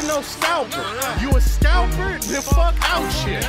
no scalper. You a scalper? Then fuck out shit.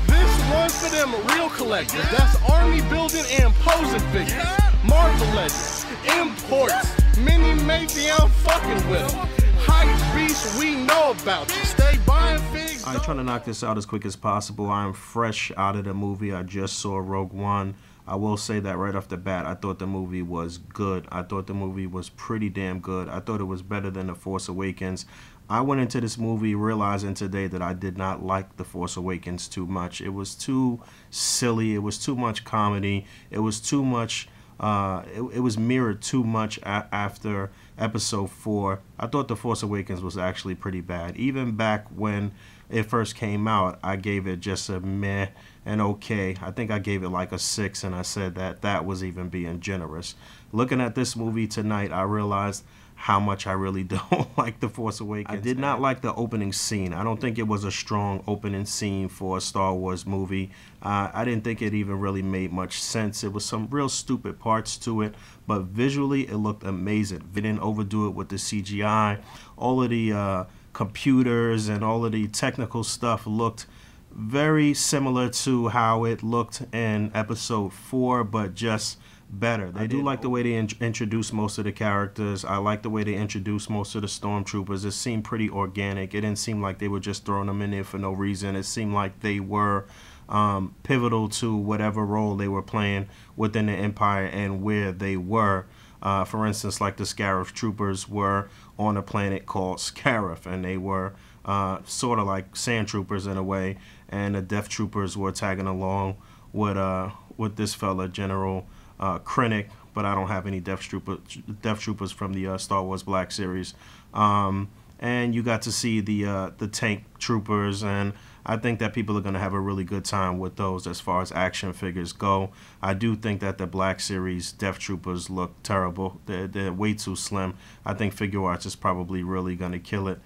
This one's for them real collectors. That's army building and posing figures. Marvel Legends, imports, mini matey, I'm fucking with them. Hype beast, we know about you. Stay buying figs. I'm trying to knock this out as quick as possible. I'm fresh out of the movie. I just saw Rogue One. I will say that right off the bat, I thought the movie was good. I thought the movie was pretty damn good. I thought it was better than The Force Awakens. I went into this movie realizing today that I did not like The Force Awakens too much. It was too silly. It was too much comedy. It was too much... it was mirrored too much after Episode 4. I thought The Force Awakens was actually pretty bad. Even back when it first came out, I gave it just a meh and okay. I think I gave it like a 6, and I said that that was even being generous. Looking at this movie tonight, I realized how much I really don't like The Force Awakens. I did not like the opening scene. I don't think it was a strong opening scene for a Star Wars movie. I didn't think it even really made much sense. It was some real stupid parts to it, but visually it looked amazing. They didn't overdo it with the CGI. All of the computers and all of the technical stuff looked very similar to how it looked in Episode 4, but just better. I do like the way they introduced most of the characters. I like the way they introduced most of the stormtroopers. It seemed pretty organic. It didn't seem like they were just throwing them in there for no reason. It seemed like they were pivotal to whatever role they were playing within the Empire and where they were. For instance, like the Scarif troopers were on a planet called Scarif, and they were sort of like sand troopers in a way, and the Death Troopers were tagging along with this fella, General Krennic, but I don't have any Death Troopers from the Star Wars Black series. And you got to see the tank troopers, and I think that people are going to have a really good time with those as far as action figures go. I do think that the Black Series Death Troopers look terrible. They're way too slim. I think Figure Arts is probably really going to kill it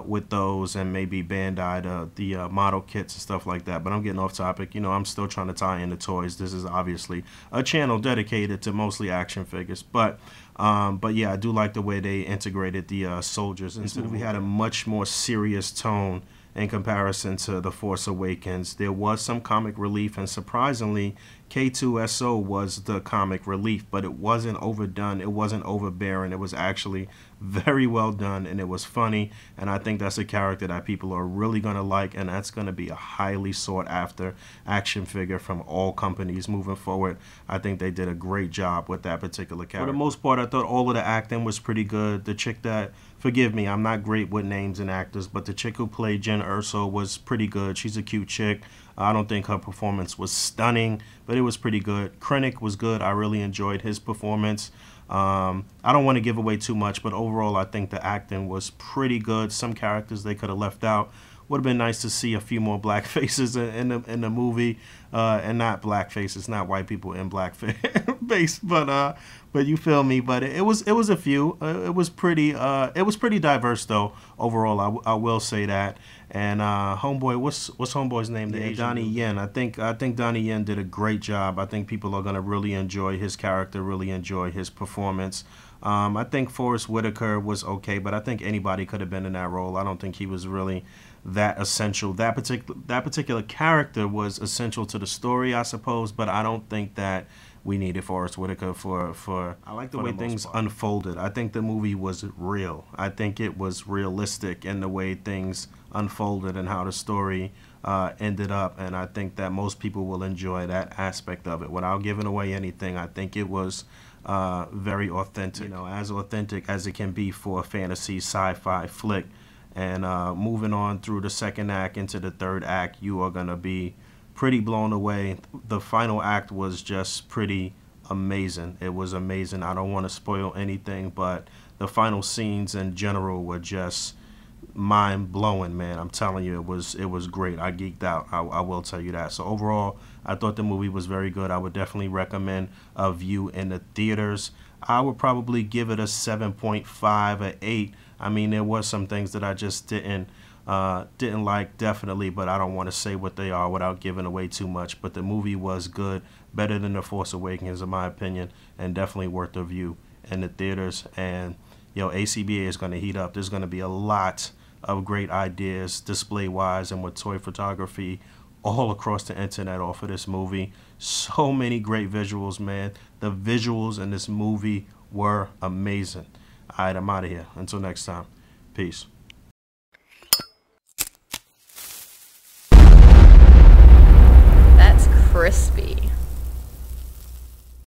with those, and maybe Bandai, the model kits and stuff like that. But I'm getting off topic. You know, I'm still trying to tie in the toys. This is obviously a channel dedicated to mostly action figures. But yeah, I do like the way they integrated the soldiers. This movie had a much more serious tone in comparison to The Force Awakens. There was some comic relief, and surprisingly, K-2SO was the comic relief, but it wasn't overdone, it wasn't overbearing, it was actually very well done, and it was funny, and I think that's a character that people are really going to like, and that's going to be a highly sought after action figure from all companies moving forward. I think they did a great job with that particular character. For the most part, I thought all of the acting was pretty good. The chick that, forgive me, I'm not great with names and actors, but the chick who played Jyn Erso was pretty good. She's a cute chick. I don't think her performance was stunning, but it was pretty good. Krennic was good. I really enjoyed his performance. I don't want to give away too much, but overall I think the acting was pretty good. Some characters they could have left out. Would have been nice to see a few more black faces in the movie, and not black faces, not white people in black face, but you feel me. But it was a few. It was pretty diverse though. Overall, I will say that. And homeboy, what's homeboy's name? Donnie Yen. I think Donnie Yen did a great job. I think people are gonna really enjoy his character, really enjoy his performance. I think Forrest Whitaker was okay, but I think anybody could have been in that role. I don't think he was really that essential. That particular character was essential to the story, I suppose, but I don't think that we needed Forrest Whitaker for I like the way things unfolded. I think the movie was real. I think it was realistic in the way things unfolded and how the story ended up, and I think that most people will enjoy that aspect of it. Without giving away anything, I think it was very authentic, you know, as authentic as it can be for a fantasy sci-fi flick. And moving on through the second act into the third act, you are going to be pretty blown away. The final act was just pretty amazing. It was amazing. I don't want to spoil anything, but the final scenes in general were just mind-blowing, man. I'm telling you, it was great. I geeked out. I will tell you that. So overall, I thought the movie was very good. I would definitely recommend a view in the theaters. I would probably give it a 7.5 or 8. I mean, there was some things that I just didn't like, definitely, but I don't want to say what they are without giving away too much. But the movie was good, better than The Force Awakens in my opinion, and definitely worth a view in the theaters. And yo, A.C.B.A is going to heat up. There's going to be a lot of great ideas display wise and with toy photography all across the internet off of this movie. So many great visuals, man. The visuals in this movie were amazing. Alright, I'm out of here. Until next time. Peace.